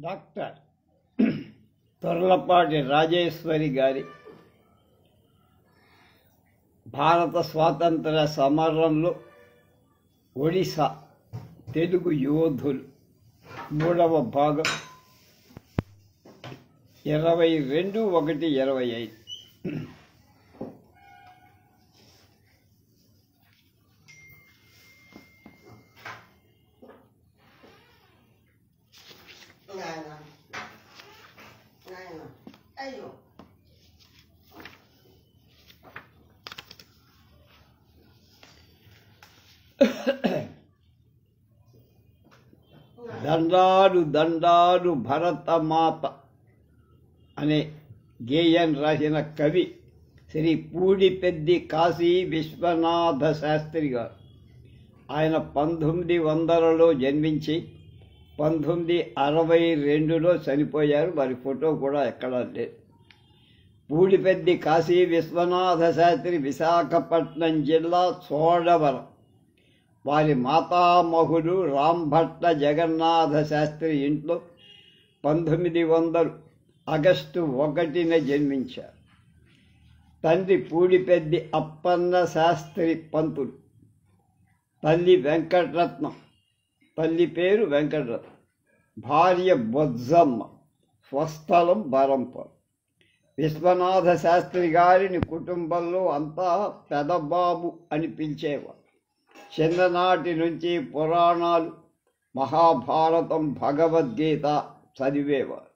Doctor Torlapati Rajeshwari గారి భారత స్వాతంత్ర సమరంలో ఒడిశా తెలుగు యోధులు 3వ భాగం 22/1/25. దండాలు దండాలు భరతమాత అనే గేయం రాసిన కవి శ్రీ పూడిపెద్ది కాశీ విశ్వనాథ శాస్త్రి గారు. ఆయన 1900లో జన్మించి 1962లో చనిపోయారు. వారి ఫోటో కూడా ఎక్కడా లేదు. పూడిపెద్ది కాశీ విశ్వనాథ శాస్త్రి విశాఖపట్నం జిల్లా చోడవరం. వారి మాతామహుడు రాంభట్ల జగన్నాథ శాస్త్రి ఇంట్లో 1900 ఆగస్టు 1న జన్మించారు. తండ్రి పూడిపెద్ది అప్పన్న శాస్త్రి పంతులు, తల్లి వెంకటరత్నం, తల్లి పేరు వెంకటరత్నం, భార్య బొజ్జమ్మ, స్వస్థలం బరంపురం. విశ్వనాథ శాస్త్రి గారిని కుటుంబంలో అంతా పెదబాబు అని పిలిచేవారు. చిన్ననాటి నుంచి పురాణాలు, మహాభారతం, భగవద్గీత చదివేవారు.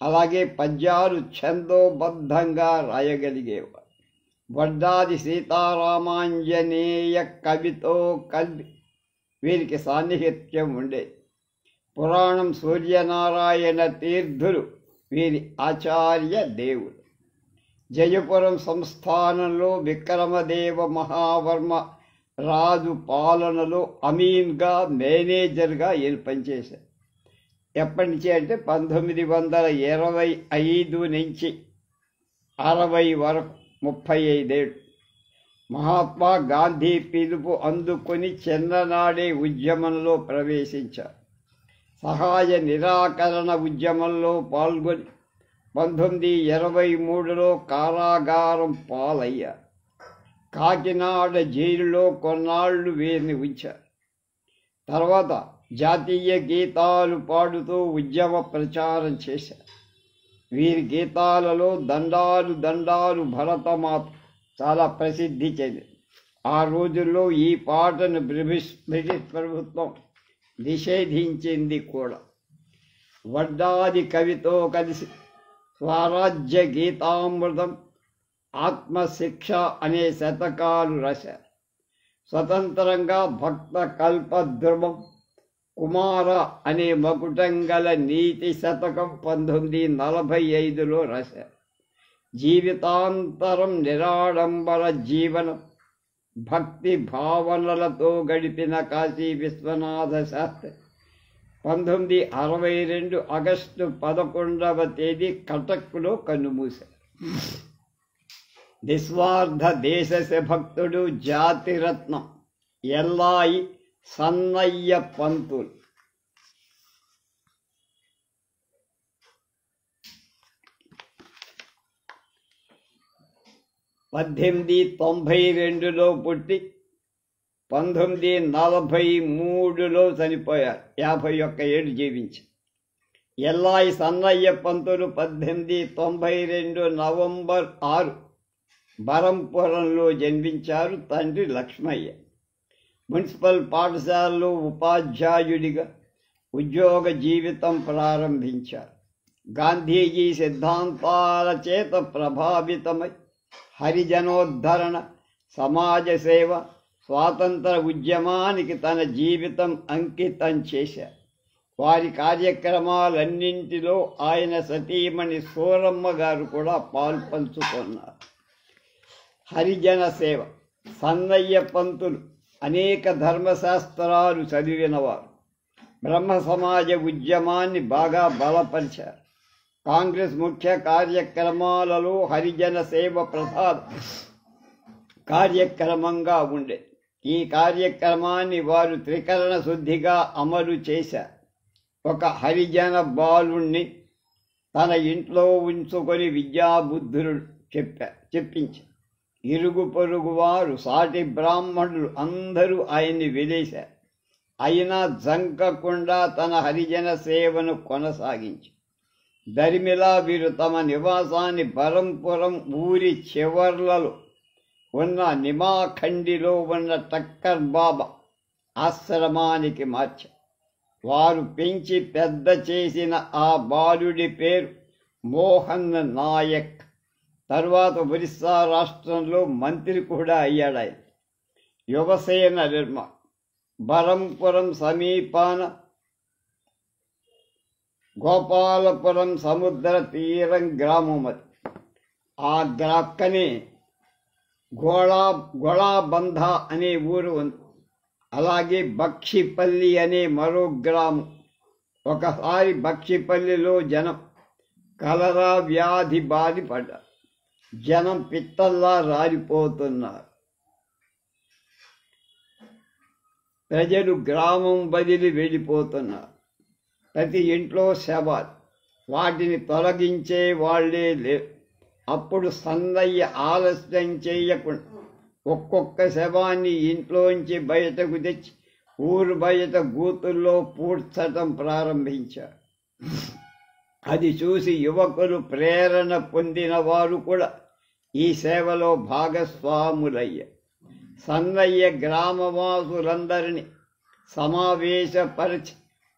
అలాగే పద్యాలు ఛందోబద్ధంగా రాయగలిగేవారు. వడ్డాది సీతారామాంజనేయ కవితో కలిపి వీరికి సాన్నిహిత్యం ఉండేది. పురాణం సూర్యనారాయణ తీర్థులు వీరి ఆచార్య దేవుడు. జయపురం సంస్థానంలో విక్రమదేవ మహావర్మ రాజు పాలనలో అమీన్గా, మేనేజర్గా ఈయన పనిచేశారు. ఎప్పటి నుంచి అంటే 1925 నుంచి 60 వరకు 35 ఏళ్ళు. మహాత్మా గాంధీ పిలుపు అందుకొని చిన్ననాడే ఉద్యమంలో ప్రవేశించారు. సహాయ నిరాకరణ ఉద్యమంలో పాల్గొని 1923లో కారాగారం పాలయ్యారు. కాకినాడ జైలులో కొన్నాళ్లు వీరిని ఉంచారు. తర్వాత జాతీయ గీతాలు పాడుతూ ఉద్యమ ప్రచారం చేశారు. వీరి గీతాలలో దండాలు దండాలు భరతమాత చాలా ప్రసిద్ధి చెందింది. ఆ రోజుల్లో ఈ పాటను బ్రిటిష్ ప్రభుత్వం నిషేధించింది కూడా. వడ్డాది కవితో కలిసి స్వరాజ్య గీతామృతం, ఆత్మశిక్ష అనే శతకాలు రాశారు. స్వతంత్రంగా భక్త కల్ప ధ్రువం, కుమార అనే మకుటంగల నీతి శతకం 1945లో రాశారు. జీవితాంతరం నిరాడంబర జీవనం, భక్తి భావనలతో గడిపిన కాశీ విశ్వనాథ శాస్త్రి 1962 ఆగస్టు 11వ తేదీ కటక్లో కన్నుమూశారు. నిస్వార్థ దేశ భక్తుడు, జాతిరత్నం ఎల్లాయి సన్నయ్య పంతులు. (1892లో పుట్టి 1943లో చనిపోయారు. 51 ఏళ్ళు జీవించి. ఎల్లాయి సన్నయ్య పంతులు 1892 నవంబర్ 6 బరంపురంలో జన్మించారు. తండ్రి లక్ష్మయ్య. మున్సిపల్ పాఠశాలలో ఉపాధ్యాయుడిగా ఉద్యోగ జీవితం ప్రారంభించారు. గాంధీజీ సిద్ధాంతాల చేత ప్రభావితమై హరిజనోద్ధరణ, సమాజ సేవ, స్వాతంత్ర ఉద్యమానికి తన జీవితం అంకితం చేశారు. వారి కార్యక్రమాలన్నింటిలో ఆయన సతీమణి సూరమ్మ గారు కూడా పాల్పంచుకున్నారు. హరిజన సేవ. సన్నయ్య పంతులు అనేక ధర్మశాస్త్రాలు చదివినవారు. బ్రహ్మ సమాజ ఉద్యమాన్ని బాగా బలపరిచారు. కాంగ్రెస్ ముఖ్య కార్యక్రమాలలో హరిజన సేవ ప్రధాన కార్యక్రమంగా ఉండే. ఈ కార్యక్రమాన్ని వారు త్రికరణ శుద్ధిగా అమలు చేశారు. ఒక హరిజన బాలుణ్ణి తన ఇంట్లో ఉంచుకొని విద్యాబుద్ధులు చెప్పించారు. ఇరుగు పొరుగు వారు, సాటి బ్రాహ్మణులు అందరూ ఆయన్ని వెలేశారు. అయినా జంకకుండా తన హరిజన సేవను కొనసాగించి దరిమిలా వీరు తమ నివాసాన్ని బరంపురం ఊరి చివర్లలో ఉన్న నిమాఖండిలో ఉన్న టక్కర్ బాబా ఆశ్రమానికి మార్చారు. వారు పెంచి పెద్ద చేసిన ఆ బాలుడి పేరు మోహన్ నాయక్. తరువాత ఒరిస్సా రాష్ట్రంలో మంత్రి కూడా అయ్యాడు ఆయన. యువసేన నిర్మాణం. బరంపురం సమీపాన గోపాలపురం సముద్ర తీరం గ్రామం అది. ఆ గ్రాక్కనే గోళాబంధ అనే ఊరు ఉంది. అలాగే బక్షిపల్లి అనే మరో గ్రామం. ఒకసారి బక్షిపల్లిలో జనం కలరా వ్యాధి బాధపడ్డారు. జనం పిట్టల్లా రాలిపోతున్నారు. ప్రజలు గ్రామం వదిలి వెళ్ళిపోతున్నారు. ప్రతి ఇంట్లో శవాలు. వాటిని తొలగించే వాళ్లే లేరు. అప్పుడు సన్నయ్య ఆలస్యం చేయకుండా ఒక్కొక్క శవాన్ని ఇంట్లోంచి బయటకు తెచ్చి ఊరు బయట గూతుల్లో పూడ్చటం ప్రారంభించారు. అది చూసి యువకులు ప్రేరణ పొందిన వారు కూడా ఈ సేవలో భాగస్వాములయ్యారు. సన్నయ్య గ్రామవాసులందరినీ సమావేశపరిచి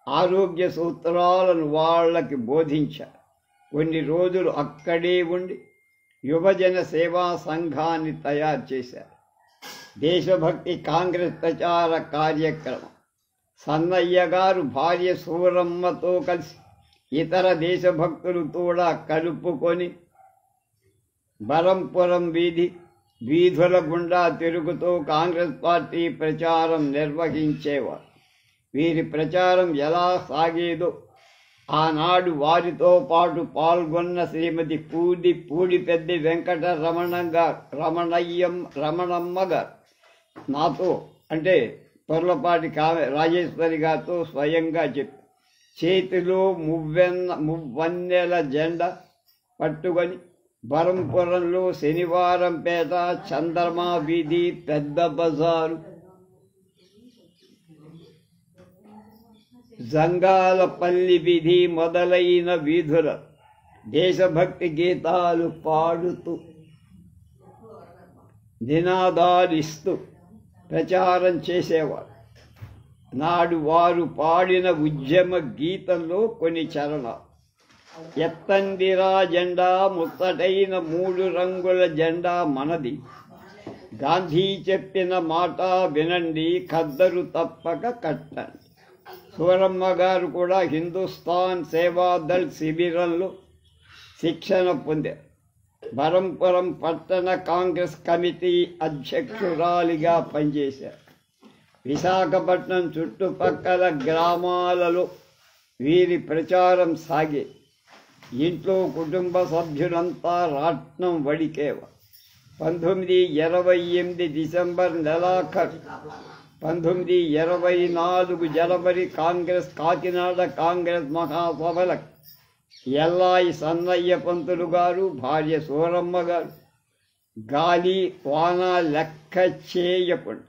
ఆరోగ్య సూత్రాలను వాళ్ళకి బోధించారు. కొన్ని రోజులు అక్కడే ఉండి యువజన సేవా సంఘాన్ని తయారు చేశారు. దేశభక్తి కాంగ్రెస్ ప్రచార కార్యక్రమం. సన్నయ్య గారు భార్య సూరమ్మతో కలిసి ఇతర దేశభక్తులు కూడా కలుపుకొని బరంపురం వీధుల గుండా తిరుగుతూ కాంగ్రెస్ పార్టీ ప్రచారం నిర్వహించేవారు. వీరి ప్రచారం ఎలా సాగేదో ఆనాడు వారితో పాటు పాల్గొన్న శ్రీమతి పూడిపెద్ది వెంకట రమణమ్మ గారు నాతో, అంటే పొర్లపాటి రాజేశ్వరి గారితో స్వయంగా చెప్పి చేతిలో మువ్వన్నెల జెండా పట్టుకొని బరంపురంలో శనివారంపేట, చంద్రమా వీధి, పెద్ద బజారు, జంగాలపల్లి వీధి మొదలైన వీధుల దేశభక్తి గీతాలు పాడుతూ నినాదాలిస్తూ ప్రచారం చేసేవారు. నాడు వారు పాడిన ఉద్యమ గీతంలో కొన్ని చరణాలు. ఎత్తందిరా జెండా, ముత్తటైన 3 రంగుల జెండా మనది. గాంధీ చెప్పిన మాట వినండి, ఖద్దరు తప్పక కట్టండి. సూరమ్మ గారు కూడా హిందుస్థాన్ సేవాదళ్ శిబిరంలో శిక్షణ పొందారు. బరంపురం పట్టణ కాంగ్రెస్ కమిటీ అధ్యక్షురాలిగా పనిచేశారు. విశాఖపట్నం చుట్టుపక్కల గ్రామాలలో వీరి ప్రచారం సాగే. ఇంట్లో కుటుంబ సభ్యులంతా రాట్నం వడికేవారు. 1928 డిసెంబర్ నెలాఖరు, 1924 జనవరి కాకినాడ కాంగ్రెస్ మహాసభలకు ఎల్లాయి సన్నయ్య పంతులు గారు, భార్య సూరమ్మ గారు గాలి వాన లెక్క చేయకుండా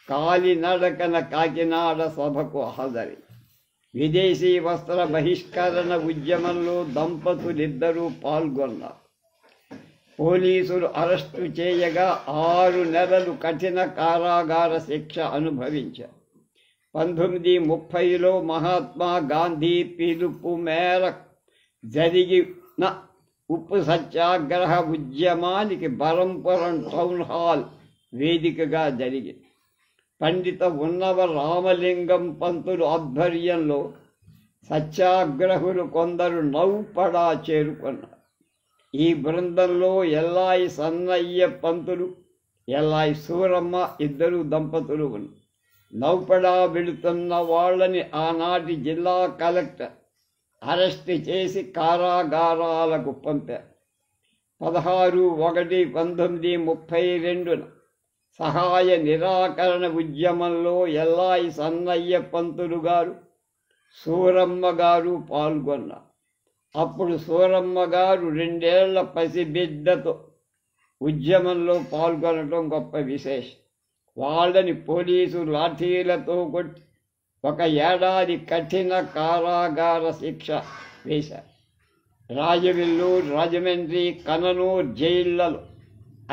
కాలినడకన కాకినాడ సభకు హాజరై విదేశీ వస్త్ర బహిష్కరణ ఉద్యమంలో దంపతులిద్దరూ పాల్గొన్నారు. పోలీసులు అరెస్టు చేయగా 6 నెలలు కఠిన కారాగార శిక్ష అనుభవించారు. 1930లో మహాత్మా గాంధీ పిలుపు మేరకు జరిగిన ఉప్పు సత్యాగ్రహ ఉద్యమానికి బరంపురం టౌన్ హాల్ వేదికగా జరిగింది. పండిత ఉన్నవ రామలింగం పంతులు ఆధ్వర్యంలో సత్యాగ్రహులు కొందరు నౌపడా చేరుకున్నారు. ఈ బృందంలో ఎల్లాయి సన్నయ్య పంతులు, ఎల్లాయి సూరమ్మ ఇద్దరు దంపతులు ఉన్నారు. నౌపడా వెళుతున్న వాళ్ళని ఆనాటి జిల్లా కలెక్టర్ అరెస్ట్ చేసి కారాగారాలకు పంపారు. 16/1/1932 సహాయ నిరాకరణ ఉద్యమంలో ఎల్లాయి సన్నయ్య పంతులు గారు, సూరమ్మ గారు పాల్గొన్నారు. అప్పుడు సూరమ్మ గారు 2 ఏళ్ల పసిబిడ్డతో ఉద్యమంలో పాల్గొనడం గొప్ప విశేషం. వాళ్ళని పోలీసు లాఠీలతో కొట్టి 1 ఏడాది కఠిన కారాగార శిక్ష వేశారు. రాజవెల్లూరు, రాజమండ్రి, కననూరు జైళ్లలో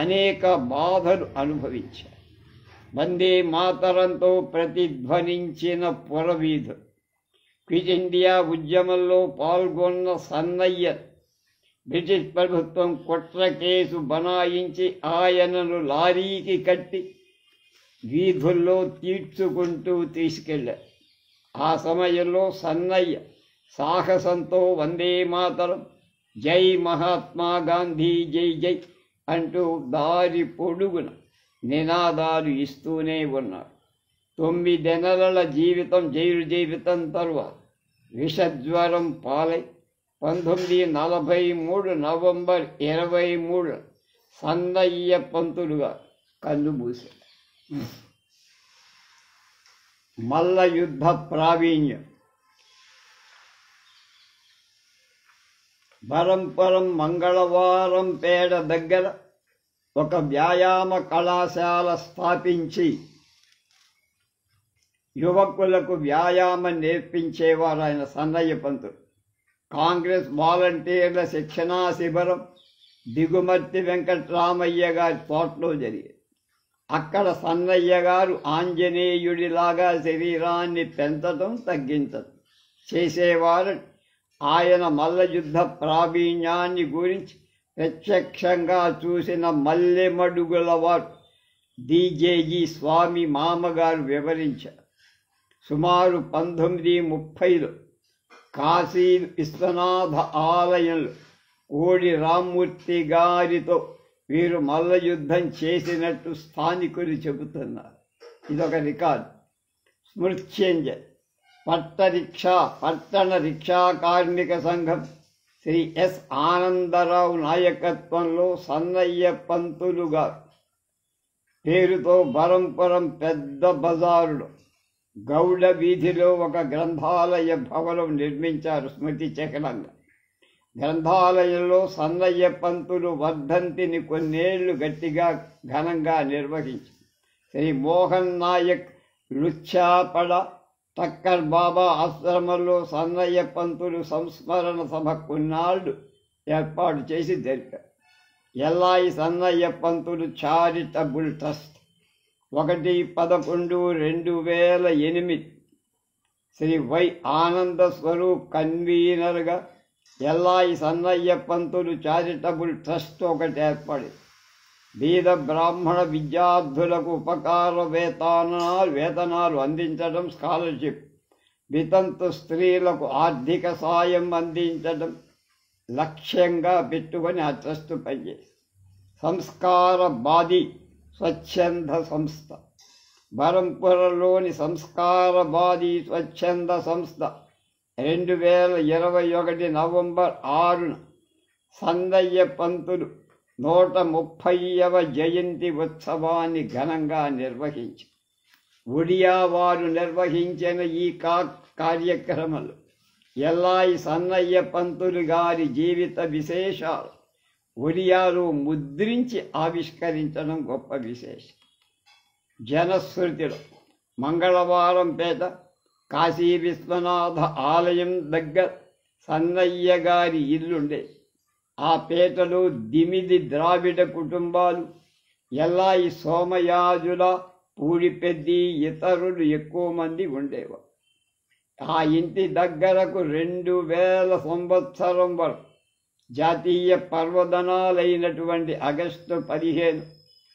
అనేక బాధలు అనుభవించారు. వందే మాతరంతో ప్రతిధ్వనించిన పురవీధులు. క్విట్ ఇండియా ఉద్యమంలో పాల్గొన్న సన్నయ్య బ్రిటిష్ ప్రభుత్వం కుట్ర కేసు బనాయించి ఆయనను లారీకి కట్టి వీధుల్లో తీర్చుకుంటూ తీసుకెళ్లారు. ఆ సమయంలో సన్నయ్య సాహసంతో వందే మాతరం, జై మహాత్మా గాంధీ, జై జై అంటూ దారి పొడుగున నినాదాలు ఇస్తూనే ఉన్నారు. 9 నెలల జీవితం, జైలు జీవితం తరువాత విషజ్వరం పాలై 1943 నవంబర్ 23 సన్నయ్య పంతులుగా కన్నుమూశారు. మల్ల యుద్ధ ప్రావీణ్యం. బరంపురం మంగళవారం పేడ దగ్గర ఒక వ్యాయామ కళాశాల స్థాపించి యువకులకు వ్యాయామం నేర్పించేవారు ఆయన సన్నయ్య పంతులు. కాంగ్రెస్ వాలంటీర్ల శిక్షణా శిబిరం దిగుమర్తి వెంకట్రామయ్య గారి తోటలో జరిగేది. అక్కడ సన్నయ్య గారు ఆంజనేయుడిలాగా శరీరాన్ని పెంచడం, తగ్గించడం చేసేవారు. ఆయన మల్ల యుద్ధ ప్రావీణ్యాన్ని గురించి ప్రత్యక్షంగా చూసిన మల్లెమడుగుల వారు డిజేజీ స్వామి మామగారు వివరించారు. సుమారు 1930లో కాశీ విశ్వనాథ ఆలయంలో కోడి రామ్మూర్తి గారితో వీరు మల్ల యుద్ధం చేసినట్టు స్థానికులు చెబుతున్నారు. ఇదొక రికార్డు. స్మృత్యంజన్ పట్టణ రిక్షా కార్మిక సంఘం శ్రీ ఎస్ ఆనందరావు నాయకత్వంలో సన్నయ్య పంతులు గారు పేరుతో బరంపురం పెద్ద బజారులో గౌడ వీధిలో ఒక గ్రంథాలయ భవనం నిర్మించారు. స్మృతి చకలంగా గ్రంథాలయంలో సన్నయ్య పంతులు వర్ధంతిని కొన్నేళ్లు గట్టిగా ఘనంగా నిర్వహించారు. శ్రీ మోహన్ నాయక్ లుచ్చాపడ టక్కర్ బాబా ఆశ్రమంలో సన్నయ్య పంతులు సంస్మరణ సభ కొన్నాళ్ళు ఏర్పాటు చేసి జరిపారు. ఎల్లాయి సన్నయ్య పంతులు చారిటబుల్ ట్రస్ట్ 1/11/2008 శ్రీ వై ఆనంద స్వరూప్ కన్వీనర్గా ఎల్లాయి సన్నయ్య పంతులు చారిటబుల్ ట్రస్ట్ ఒకటి ఏర్పడింది. బీద బ్రాహ్మణ విద్యార్థులకు ఉపకార వేతనాలు అందించడం, స్కాలర్షిప్, వితంతు స్త్రీలకు ఆర్థిక సాయం అందించడం లక్ష్యంగా పెట్టుకొని ఆ ట్రస్ట్ పనిచేసి సంస్కారవాది స్వచ్ఛంద సంస్థ బరంపురంలోని సంస్కారవాది స్వచ్ఛంద సంస్థ 2021 నవంబర్ 6న సన్నయ్య పంతులు 130వ జయంతి ఉత్సవాన్ని ఘనంగా నిర్వహించి ఒడియా వారు నిర్వహించిన ఈ కార్యక్రమంలో ఎల్లాయి సన్నయ్య పంతులు గారి జీవిత విశేషాలు ఒడియాలో ముద్రించి ఆవిష్కరించడం గొప్ప విశేషం. జనశ్రుతిలో మంగళవారం పేట కాశీ విశ్వనాథ ఆలయం దగ్గర సన్నయ్య గారి ఇల్లుండే. ఆ పేటలో 9 ద్రావిడ కుటుంబాలు, ఎల్లాయి సోమయాజుల, పూడిపెద్ది, ఇతరులు ఎక్కువ మంది ఉండేవారు. ఆ ఇంటి దగ్గరకు 2000 సంవత్సరం వరకు జాతీయ పర్వదినాలైనటువంటి ఆగస్టు 15,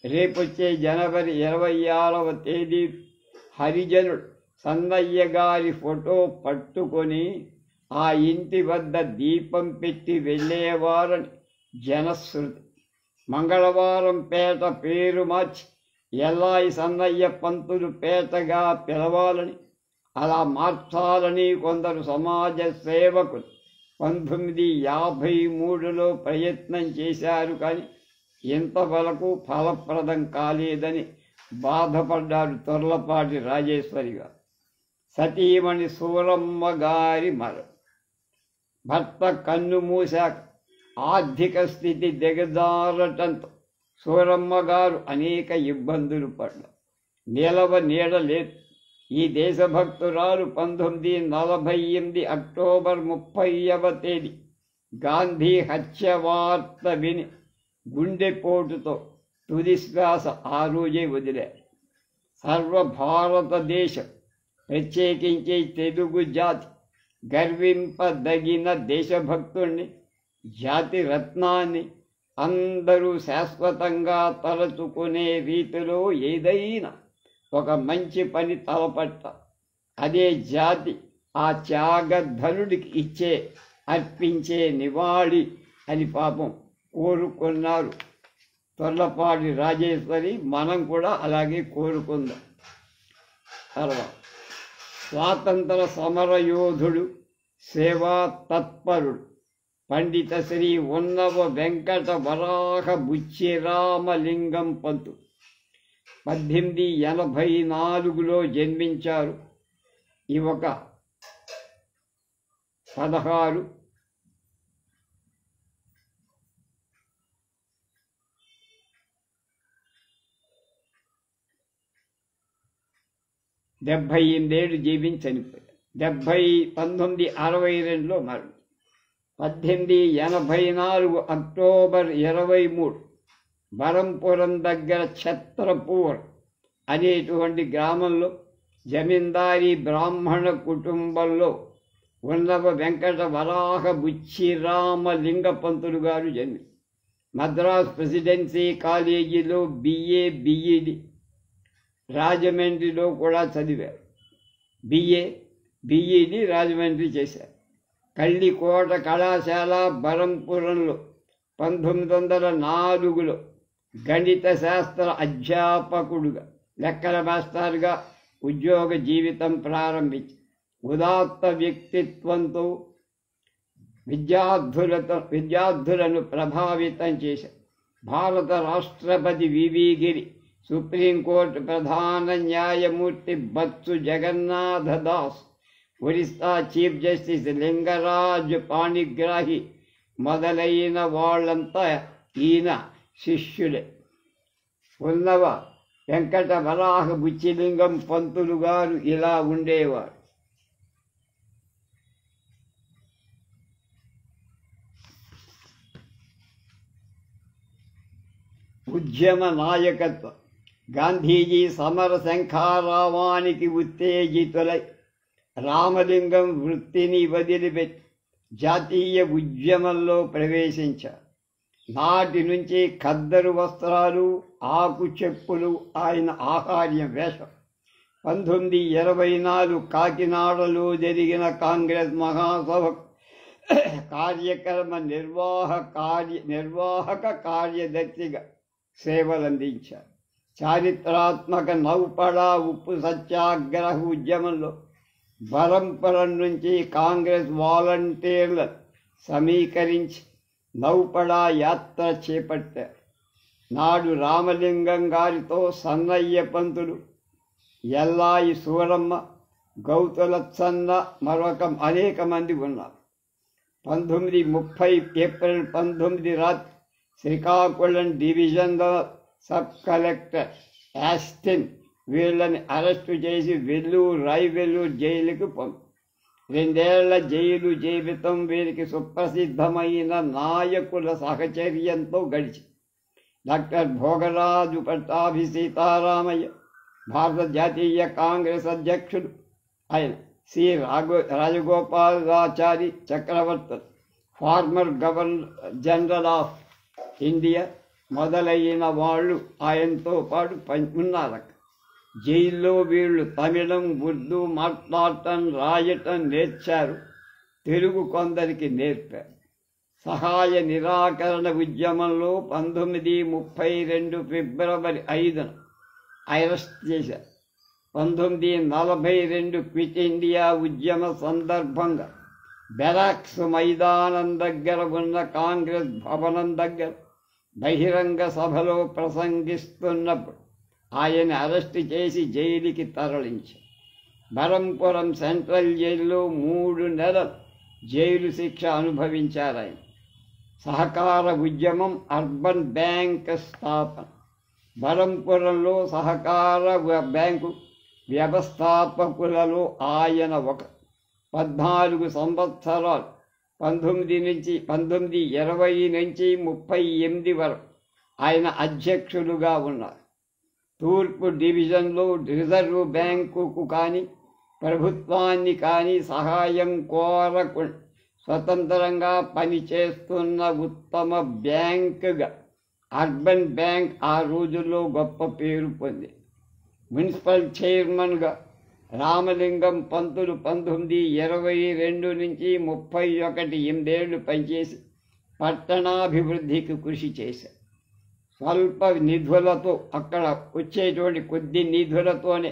రేపొచ్చే జనవరి 26వ తేదీ హరిజనుడు సన్నయ్య గారి ఫోటో పట్టుకొని ఆ ఇంటి వద్ద దీపం పెట్టి వెళ్ళేవారని జనశ్రుతి. మంగళవారం పేట పేరు మార్చి ఎల్లాయి సన్నయ్య పంతులు పేటగా పిలవాలని, అలా మార్చాలని కొందరు సమాజ సేవకులు 1953లో ప్రయత్నం చేశారు. కానీ ఇంతవరకు ఫలప్రదం కాలేదని బాధపడ్డారు తొర్లపాటి రాజేశ్వరి గారు. సతీమణి సూరమ్మ గారి మరణం. భర్త కన్ను మూశాక ఆర్థిక స్థితి దిగజారటంతో సూరమ్మ గారు అనేక ఇబ్బందులు పడ్డారు. నిలవ నీడలేదు. ఈ దేశభక్తురాలు 1948 అక్టోబర్ 30వ తేదీ గాంధీ హత్య వార్త విని గుండెపోటుతో తుది శ్వాస ఆ రోజే వదిలారు. సర్వభారతదేశం, ప్రత్యేకించి తెలుగు జాతి గర్వింపదగిన దేశభక్తుణ్ణి, జాతి రత్నాన్ని అందరూ శాశ్వతంగా తలచుకునే రీతిలో ఏదైనా ఒక మంచి పని తలపట్ట అదే జాతి ఆ త్యాగధనుడికి అర్పించే నివాళి అని పాపం కోరుకున్నారు తొర్లపాటి రాజేశ్వరి. మనం కూడా అలాగే కోరుకుందాం. తర్వాత స్వాతంత్ర సమరయోధుడు, సేవా తత్పరుడు పండిత శ్రీ ఉన్నవ వెంకట వరాహ బుచ్చిరామలింగం పంతు 1884లో జన్మించారు. ఈ ఒక 16 78 జీవించి చనిపోయారు. 1962లో మరణం. 1884 అక్టోబర్ 23 బరంపురం దగ్గర ఛత్రపూర్ అనేటువంటి గ్రామంలో జమీందారీ బ్రాహ్మణ కుటుంబంలో ఉన్నవ వెంకట వరాహ బుచ్చిరామలింగ పంతులు గారు జన్మి మద్రాస్ ప్రెసిడెన్సీ కాలేజీలో బిఏ బిఈడి, రాజమండ్రిలో కూడా చదివారు. బిఏ బిఈడి రాజమండ్రి చేశారు. కళ్ళికోట కళాశాల బరంపురంలో 1904లో గణిత శాస్త్ర అధ్యాపకుడుగా, లెక్కల మాస్టర్గా ఉద్యోగ జీవితం ప్రారంభించి ఉదాత్త వ్యక్తిత్వంతో విద్యార్థులను ప్రభావితం చేశారు. భారత రాష్ట్రపతి వివి గిరి, సుప్రీంకోర్టు ప్రధాన న్యాయమూర్తి బత్సు జగన్నాథ దాస్, ఒరిస్సా చీఫ్ జస్టిస్ లింగరాజ్ పాణిగ్రాహి మొదలైన వాళ్ళంతా ఈయన శిష్యులే. ఉన్నవ వెంకట వరాహ బుచ్చిలింగం పంతులు గారు ఇలా ఉండేవారు. ఉద్యమ నాయకత్వం. గాంధీజీ సమర శంఖారావానికి ఉత్తేజితులై రామలింగం వృత్తిని వదిలిపెట్టి జాతీయ ఉద్యమంలో ప్రవేశించారు. నాటి నుంచి ఖద్దరు వస్త్రాలు, ఆకు చెప్పులు ఆయన ఆహార్య వేషం. 1924 కాకినాడలో జరిగిన కాంగ్రెస్ మహాసభ కార్యక్రమ నిర్వాహక కార్యదర్శిగా సేవలందించారు. చారిత్రాత్మక నౌపడా ఉప్పు సత్యాగ్రహ ఉద్యమంలో బరంపురం నుంచి కాంగ్రెస్ వాలంటీర్లను సమీకరించి నౌపడా యాత్ర చేపట్టారు. నాడు రామలింగం గారితో సన్నయ్య పంతులు, ఎల్లాయి సూరమ్మ, గౌతులచ్చన్న మరొక అనేక మంది ఉన్నారు. 1930 ఏప్రిల్ 19 రాత్రి శ్రీకాకుళం డివిజన్లో సబ్ కలెక్టర్ యాస్టిన్ వీళ్ళని అరెస్టు చేసి రైవెల్లూరు జైలుకు 2 ఏళ్ల జైలు జీవితం వీరికి సుప్రసిద్ధమైన నాయకుల సహచర్యంతో గడిచి డాక్టర్ భోగరాజు పట్టాభి సీతారామయ్య, భారత జాతీయ కాంగ్రెస్ అధ్యక్షుడు ఆయన C Rajagopalachari Chakravarti, former governor general of India మొదలైన వాళ్ళు ఆయనతో పాటు ఉన్నారు. జైల్లో వీళ్ళు తమిళం, ఉర్దూ మాట్లాడటం, రాయటం నేర్చారు. తెలుగు కొందరికి నేర్పారు. సహాయ నిరాకరణ ఉద్యమంలో 1932 ఫిబ్రవరి 5న అరెస్ట్ చేశారు. 1942 క్విట్ ఇండియా ఉద్యమ సందర్భంగా బెరాక్స్ మైదానం దగ్గర ఉన్న కాంగ్రెస్ భవనం దగ్గర బహిరంగ సభలో ప్రసంగిస్తున్నప్పుడు ఆయన అరెస్టు చేసి జైలుకి తరలించారు. బరంపురం సెంట్రల్ జైలులో 3 నెలలు జైలు శిక్ష అనుభవించారాయన. సహకార ఉద్యమం, అర్బన్ బ్యాంక్ స్థాపన. బరంపురంలో సహకార బ్యాంకు వ్యవస్థాపకులలో ఆయన ఒక. 14 సంవత్సరాలు 1920 నుంచి 38 వరకు ఆయన అధ్యక్షులుగా ఉన్నారు. తూర్పు డివిజన్లో రిజర్వ్ బ్యాంకుకు కానీ ప్రభుత్వాన్ని కానీ సహాయం కోరకుండా స్వతంత్రంగా పనిచేస్తున్న ఉత్తమ బ్యాంకుగా అర్బన్ బ్యాంక్ ఆ రోజుల్లో గొప్ప పేరు పొంది. మున్సిపల్ చైర్మన్గా రామలింగం పంతులు 1922 నుంచి 31 8 పనిచేసి పట్టణాభివృద్ధికి కృషి చేశారు. స్వల్ప నిధులతో, అక్కడ వచ్చేటువంటి కొద్ది నిధులతోనే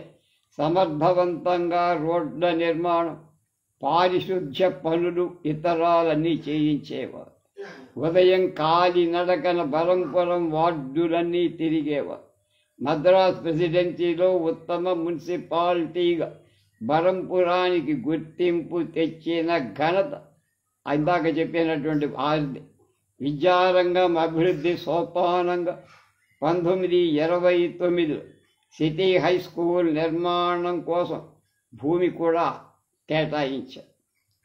సమర్థవంతంగా రోడ్ల నిర్మాణం, పారిశుధ్య పనులు ఇతరాలన్నీ చేయించేవారు. ఉదయం కాలినడకన బరంపురం వార్డులన్నీ తిరిగేవారు. మద్రాస్ ప్రెసిడెన్సీలో ఉత్తమ మున్సిపాలిటీగా బరంపురానికి గుర్తింపు తెచ్చిన ఘనత ఇందాక చెప్పినటువంటి వారిది. విద్యారంగం అభివృద్ధి సోపానంగా 1929లో సిటీ హై స్కూల్ నిర్మాణం కోసం భూమి కూడా కేటాయించారు.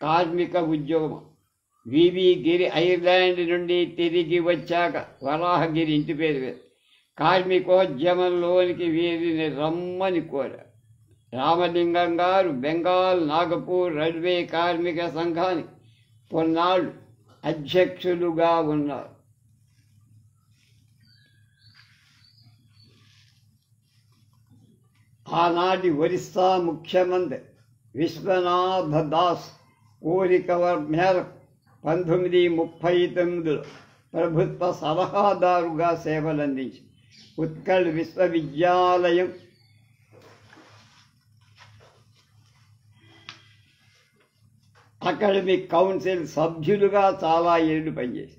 కార్మిక ఉద్యోగం. వివి గిరి ఐర్లాండ్ నుండి తిరిగి వచ్చాక వరాహగిరి ఇంటి పేరు వేరు. కార్మికోద్యమంలోనికి వీరిని రమ్మని కోరారు. రామలింగం గారు బెంగాల్ నాగపూర్ రైల్వే కార్మిక సంఘానికి కొన్నాళ్ళు అధ్యక్షులుగా ఉన్నారు. ఆనాటి ఒరిస్సా ముఖ్యమంత్రి విశ్వనాథ దాస్ కోరిక మేరకు 1939లో ప్రభుత్వ సలహాదారుగా సేవలందించి ఉత్కళ్ విశ్వవిద్యాలయం అకాడమిక్ కౌన్సిల్ సభ్యులుగా చాలా ఏళ్ళు పనిచేసి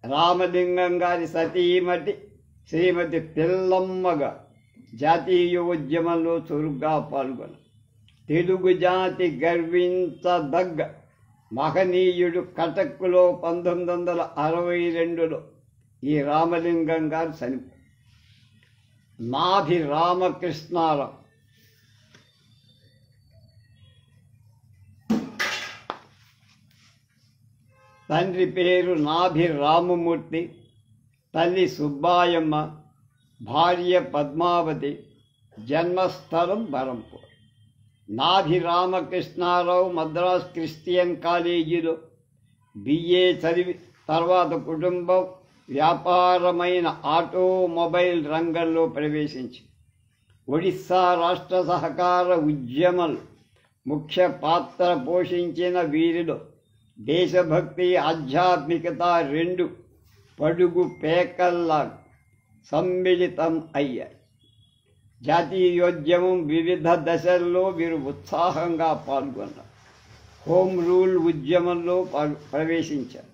రామలింగం గారి సతీమతి శ్రీమతి పిల్లమ్మగా జాతీయోద్యమంలో చురుగ్గా పాల్గొన్నారు. తెలుగు జాతి గర్వించదగ్గ మహనీయుడు కటక్లో 1962లో ఈ రామలింగం గారు చనిపోయారు. నాభి రామకృష్ణారావు తండ్రి పేరు నాభి రామమూర్తి, తల్లి సుబ్బాయమ్మ, భార్య పద్మావతి. జన్మస్థలం బరంపూర్. నాభి రామకృష్ణారావు మద్రాస్ క్రిస్టియన్ కాలేజీలో బిఏ చదివి తర్వాత కుటుంబం వ్యాపారమైన ఆటోమొబైల్ రంగంలో ప్రవేశించి ఒడిస్సా రాష్ట్ర సహకార ఉద్యమంలో ముఖ్య పాత్ర పోషించిన వీరిలో దేశభక్తి, ఆధ్యాత్మికత రెండు పడుగు పేకల్లా సమ్మిళితం అయ్యాయి. జాతీయోద్యమం వివిధ దశల్లో వీరు ఉత్సాహంగా పాల్గొన్నారు. హోమ్ రూల్ ఉద్యమంలో ప్రవేశించారు.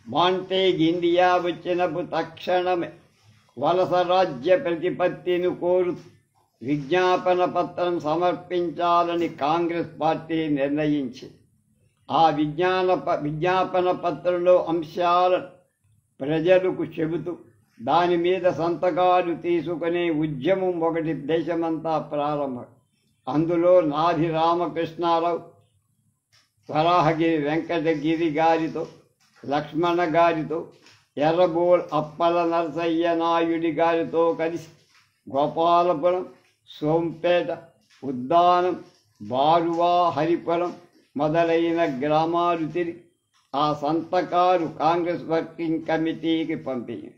మాంటేగ్ ఇండియా వచ్చినప్పుడు తక్షణమే వలస రాజ్య ప్రతిపత్తిని కోరుతూ విజ్ఞాపన పత్రం సమర్పించాలని కాంగ్రెస్ పార్టీ నిర్ణయించింది. ఆ విజ్ఞాపన పత్రంలో అంశాలను ప్రజలకు చెబుతూ దాని మీద సంతకాలు తీసుకునే ఉద్యమం ఒకటి దేశమంతా ప్రారంభం. అందులో నాభి రామకృష్ణారావు వరాహగిరి వెంకటగిరి గారితో, లక్ష్మణ గారితో, ఎర్రబోల్ అప్పల నరసయ్య నాయుడి గారితో కలిసి గోపాలపురం, సోంపేట, ఉద్దానం, బారువా, హరిపురం మొదలైన గ్రామాలు తిరిగి ఆ సంతకాలు కాంగ్రెస్ వర్కింగ్ కమిటీకి పంపింది.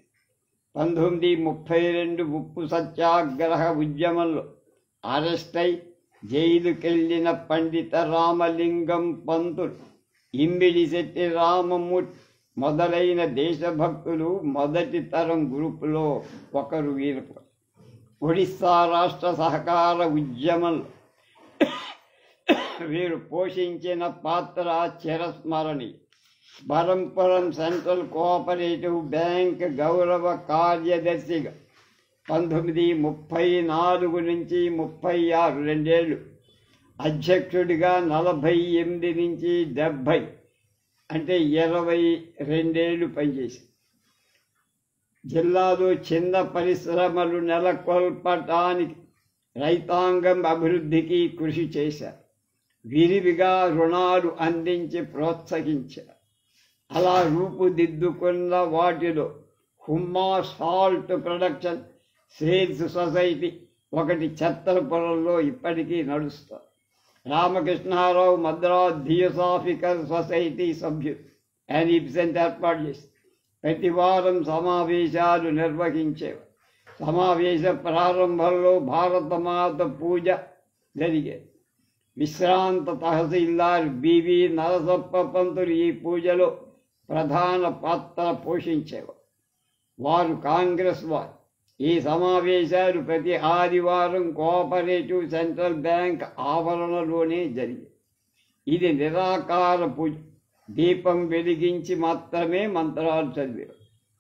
1932 ఉప్పు సత్యాగ్రహ ఉద్యమంలో అరెస్ట్ అయి జైలుకెళ్లిన పండిత రామలింగం పంతులు, ఇమ్మిడిశెట్టి రామమూర్తి మొదలైన దేశభక్తులు మొదటి తరం గ్రూపులో ఒకరు వీరు. ఒడిస్సా రాష్ట్ర సహకార ఉద్యమంలో వీరు పోషించిన పాత్ర చిరస్మరణీయం. బరంపురం సెంట్రల్ కోఆపరేటివ్ బ్యాంక్ గౌరవ కార్యదర్శిగా 1934 నుంచి 36 రెండేళ్లు అధ్యక్షుడిగా 48 నుంచి 70 అంటే 22 ఏళ్ళు పనిచేశారు. జిల్లాలో చిన్న పరిశ్రమలు నెలకొల్పటానికి రైతాంగం అభివృద్ధికి కృషి చేశారు. విరివిగా రుణాలు అందించి ప్రోత్సహించారు. అలా రూపుదిద్దుకున్న వాటిలో హుమ్మా సాల్ట్ ప్రొడక్షన్ సేల్స్ సొసైటీ ఒకటి ఛత్తరపురంలో ఇప్పటికీ నడుస్తారు. రామకృష్ణారావు మద్రాస్ థియోసాఫికల్ సొసైటీ సభ్యులు ఆయన ఇబ్సెంట్ ఏర్పాటు చేసి ప్రతి వారం సమావేశాలు నిర్వహించేవారు. సమావేశ ప్రారంభంలో భారతమాత పూజ జరిగేది. విశ్రాంత తహసీల్దార్ బివి నరసప్ప పంతులు ఈ పూజలో ప్రధాన పాత్ర పోషించేవారు. వారు కాంగ్రెస్ వారు. ఈ సమావేశాలు ప్రతి ఆదివారం కోఆపరేటివ్ సెంట్రల్ బ్యాంక్ ఆవరణలోనే జరిగాయి. ఇది నిరాకార పూజ. దీపం వెలిగించి మాత్రమే మంత్రాలు చదివారు.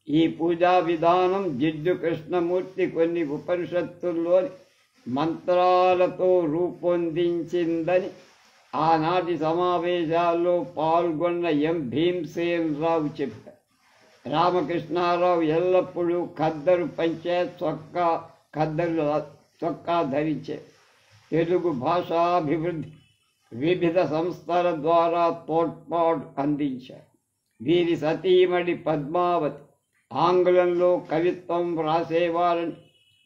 ఈ పూజా విధానం జిడ్డు కృష్ణమూర్తి కొన్ని ఉపనిషత్తుల్లోని మంత్రాలతో రూపొందించిందని ఆనాటి సమావేశాల్లో పాల్గొన్న ఎం భీమసేన్ రావు చెప్పారు. రామకృష్ణారావు ఎల్లప్పుడూ ఖద్దరు పంచే చొక్కా ధరించే. తెలుగు భాషాభివృద్ధి వివిధ సంస్థల ద్వారా తోడ్పాటు అందించారు. వీరి సతీమణి పద్మావతి ఆంగ్లంలో కవిత్వం వ్రాసేవారని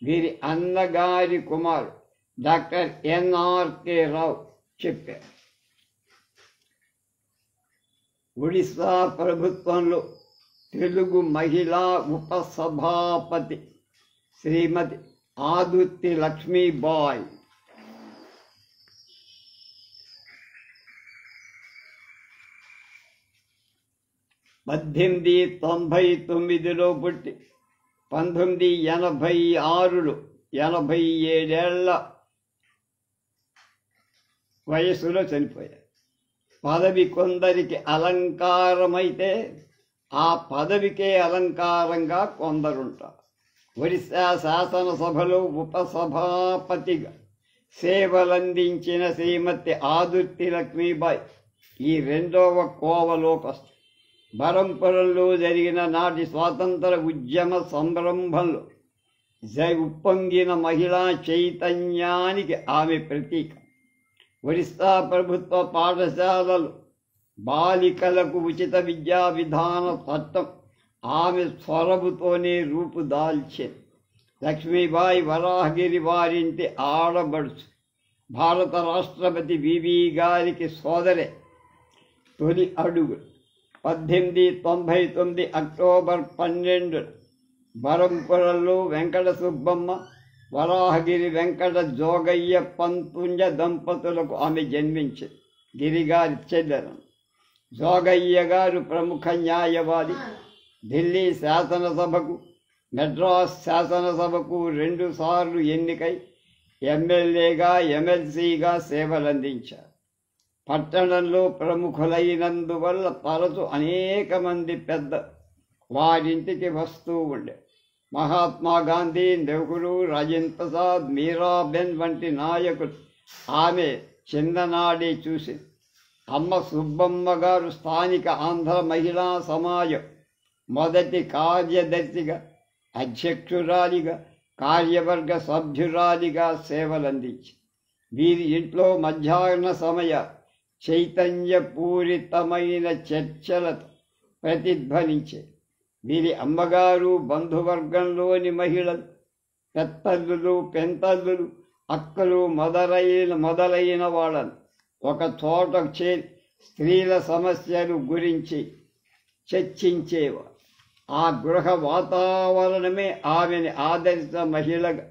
వీరి అన్నగారి కుమారు డాక్టర్ ఎన్ఆర్కే రావు చెప్పారు. ఒడిశా ప్రభుత్వంలో తెలుగు మహిళా ఉపసభాపతి శ్రీమతి ఆదుర్తి లక్ష్మీబాయి 1899లో పుట్టి 1986లో 87 ఏళ్ల వయసులో చనిపోయారు. పదవి కొందరికి అలంకారమైతే ఆ పదవికే అలంకారంగా కొందరుంటారు. ఒరిస్సా శాసనసభలో ఉపసభాపతిగా సేవలందించిన శ్రీమతి ఆదుర్తి లక్ష్మీబాయి ఈ రెండవ కోవలోకి వస్తుంది. బరంపురంలో జరిగిన నాటి స్వాతంత్ర ఉద్యమ సంరంభంలో ఉప్పొంగిన మహిళా చైతన్యానికి ఆమె ప్రతీక. ఒరిస్సా ప్రభుత్వ పాఠశాలలు బాలికలకు ఉచిత విద్యా విధాన చట్టం ఆమె స్వరముతోనే రూపుదాల్చింది. లక్ష్మీబాయి వరాహగిరి వారింటి ఆడబడుచు. భారత రాష్ట్రపతి వివి గారికి సోదరే. తొలి అడుగు 1899 అక్టోబర్ 12 బరంపురంలో వెంకట సుబ్బమ్మ వరాహగిరి వెంకట జోగయ్య పంతుంజ దంపతులకు ఆమె జన్మించింది. గిరిగారి చెల్లెలను. జోగయ్య గారు ప్రముఖ న్యాయవాది. ఢిల్లీ శాసనసభకు మెడ్రాస్ శాసనసభకు 2 సార్లు ఎన్నికై ఎమ్మెల్యేగా ఎమ్మెల్సీగా సేవలందించారు. పట్టణంలో ప్రముఖులైనందువల్ల తరచు అనేక మంది పెద్ద వారింటికి వస్తూ ఉండే. మహాత్మా గాంధీ, నెహ్రూ, రాజేంద్ర ప్రసాద్, మీరాబెన్ వంటి నాయకులు ఆమె చిన్ననాడే చూసి అమ్మ సుబ్బమ్మ గారు స్థానిక ఆంధ్ర మహిళా సమాజం మొదటి కార్యదర్శిగా, అధ్యక్షురాలిగా, కార్యవర్గ సభ్యురాలిగా సేవలందించి వీరి ఇంట్లో మధ్యాహ్న సమయ చైతన్యపూరితమైన చర్చలతో ప్రతిధ్వనించే. వీరి అమ్మగారు బంధువర్గంలోని మహిళలు, పెత్తల్లులు, పెంతల్లులు, అక్కలు మొదలైన వాళ్ళను ఒక చోట చేరి స్త్రీల సమస్యలు గురించి చర్చించేవారు. ఆ గృహ వాతావరణమే ఆమెని ఆదర్శ మహిళగా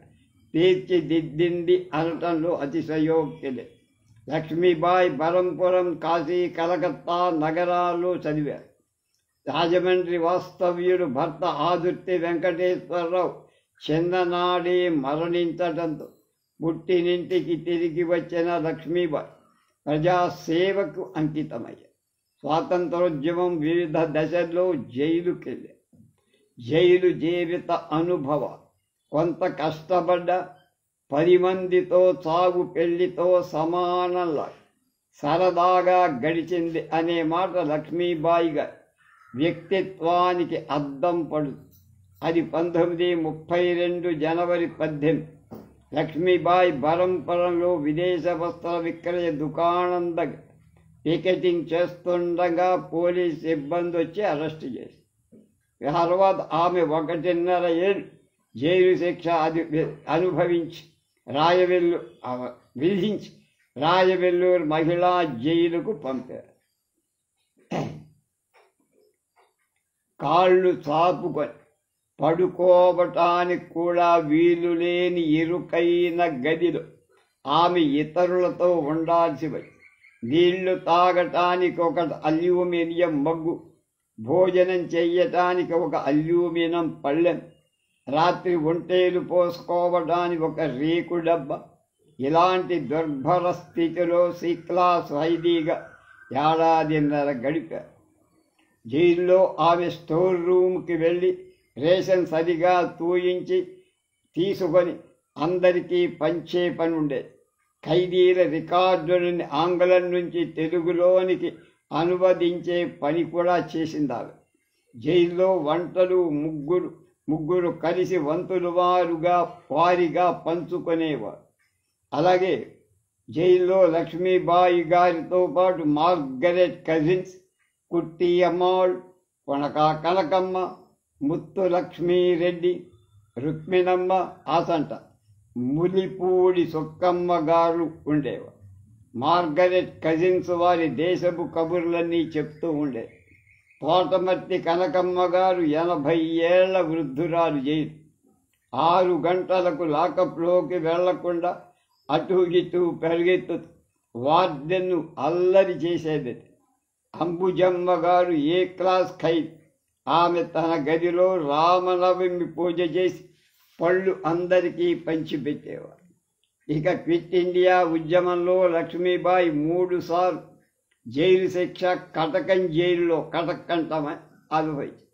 తీర్చిదిద్దింది అనటంలో అతిశయోక్తి లేదు. లక్ష్మీబాయి బరంపురం, కాశీ, కలకత్తా నగరాల్లో చదివారు. రాజమండ్రి వాస్తవ్యుడు భర్త ఆదుర్తి వెంకటేశ్వరరావు చిన్ననాడే మరణించడంతో పుట్టినింటికి తిరిగి వచ్చిన లక్ష్మీబాయి ప్రజాసేవకు అంకితమయ్యారు. స్వాతంత్రోద్యమం వివిధ దశల్లో జైలుకెళ్ళారు. జైలు జీవిత అనుభవం కొంత కష్టపడ్డ 10 మందితో చావు పెళ్లితో సమానంలా సరదాగా గడిచింది అనే మాట లక్ష్మీబాయి గారి వ్యక్తిత్వానికి అద్దం పడుతుంది. అది 1932 జనవరి 18. లక్ష్మీబాయి బరంపురంలో విదేశ వస్త్ర విక్రయ దుకాణం దగ్గర పికెటింగ్ చేస్తుండగా పోలీస్ సిబ్బంది వచ్చి అరెస్ట్ చేసి తర్వాత ఆమె 1.5 ఏళ్ళు జైలు శిక్ష అనుభవించి విధించి రాయవెల్లూరు మహిళా జైలుకు పంపారు. కాళ్ళు చాపుకొని పడుకోవటానికి కూడా వీలు లేని ఇరుకైన గదిలో ఆమె ఇతరులతో ఉండాల్సి వచ్చి నీళ్లు తాగటానికి ఒక అల్యూమినియం మగ్గు, భోజనం చెయ్యటానికి ఒక అల్యూమినియం పళ్ళెం, రాత్రి ఒంటేలు పోసుకోవడానికి ఒక రేకు డబ్బా, ఇలాంటి దుర్భర స్థితిలో క్లాస్ ఖైదీగా 1.5 ఏళ్లు గడిపారు. జైల్లో ఆమె స్టోర్ రూమ్కి వెళ్ళి రేషన్ సరిగా తూయించి తీసుకొని అందరికీ పంచే పని ఉండేది. ఖైదీల రికార్డులని ఆంగ్లం నుంచి తెలుగులోనికి అనువదించే పని కూడా చేసింది ఆమె. జైల్లో వంటలు ముగ్గురు కలిసి వంతులు వారిగా పంచుకునేవారు. అలాగే జైల్లో లక్ష్మీబాయి గారితో పాటు మార్గరెట్ కజిన్స్, కుట్టి అమ్మాళ్, కొనక కనకమ్మ, ముత్తు లక్ష్మీరెడ్డి, రుక్మిణమ్మ, ఆసంట ములిపూడి సుక్కమ్మ గారు ఉండేవారు. మార్గరెట్ కజిన్స్ వారి దేశపు కబుర్లన్నీ చెప్తూ ఉండేది. తోటమర్తి కనకమ్మ గారు 80 ఏళ్ల వృద్ధురాలు. జైలు 6 గంటలకు లాకప్లోకి వెళ్లకుండా అటు ఇటు పెరిగెత్తు వార్డెన్ను అల్లరి చేసేది. అంబుజమ్మ గారు ఏ క్లాస్ ఖైదీ. ఆమె తన గదిలో రామనవమి పూజ చేసి పళ్ళు అందరికీ పంచిపెట్టేవారు. ఇక క్విట్ ఇండియా ఉద్యమంలో లక్ష్మీబాయి 3 సార్లు జైలు శిక్ష కటకం జైలులో కటకంటమని అనుభవించి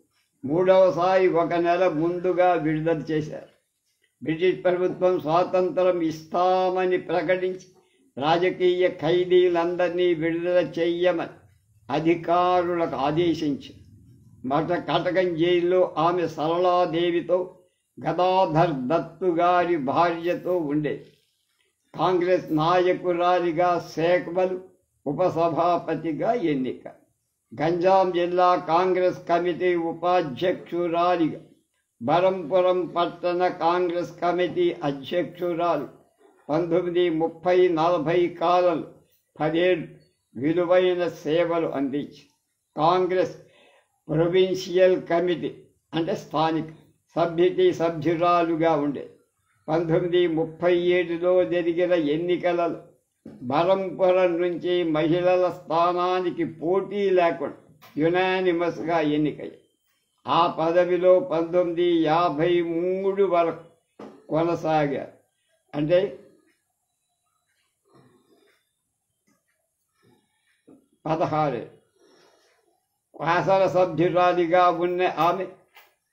3వసారి 1 నెల ముందుగా విడుదల చేశారు. బ్రిటిష్ ప్రభుత్వం స్వాతంత్రం ఇస్తామని ప్రకటించి రాజకీయ ఖైదీలందరినీ విడుదల చెయ్యమని అధికారులకు ఆదేశించి కటకం జైల్లో ఆమె సరళాదేవితో, గదాధర్ దత్తు గారి భార్యతో ఉండేది. కాంగ్రెస్ నాయకురాలిగా శేఖబలు ఉపసభాపతిగా ఎన్నిక. గంజాం జిల్లా కాంగ్రెస్ కమిటీ ఉపాధ్యక్షురాలిగా, బరంపురం పట్టణ కాంగ్రెస్ కమిటీ అధ్యక్షురాలు 1930-40 కాలంలో 10 ఏళ్ళు విలువైన సేవలు అందించి కాంగ్రెస్ ప్రొవిన్షియల్ కమిటీ అంటే స్థానిక సభ్యురాలుగా ఉండే 1937లో జరిగిన ఎన్నికలలో బరంపురం నుంచి మహిళల స్థానానికి పోటీ లేకుండా యునానిమస్గా ఎన్నికయ్యాయి. ఆ పదవిలో 1953 వరకు కొనసాగారు. అంటే 16 శాసనసభ్యురాలిగా ఉన్న ఆమె